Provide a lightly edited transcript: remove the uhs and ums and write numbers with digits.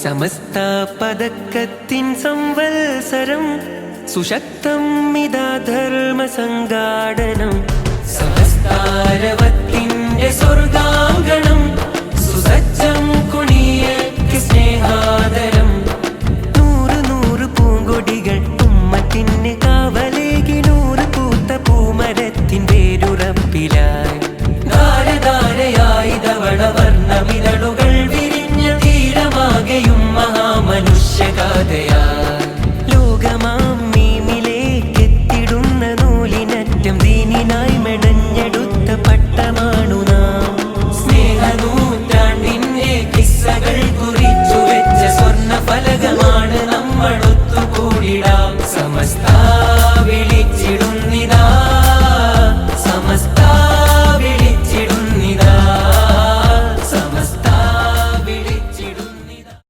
സമസ്ത പദക്കത്തിൻ സംവത്സരം സുശക്തം ഇതാ ധർമ്മസംഘാടനം സമസ്താരവത്തിന്റെ സ്വർഗാങ്കണം സുസജ്ജം കുണിയക്ക് സ്നേഹാദരം നൂറ് നൂറ് പൂങ്കൊടികൾ ഉമ്മത്തിന് കാവലേകി നൂറ് പൂത്ത പൂമരത്തിൻ വേരുറപ്പിലായി ധാരധാരയായി ധവളവർണ്ണമിതളുകൾ വിരിഞ്ഞ തീരമാകെയും മഹാമനുഷ്യഗാഥയായി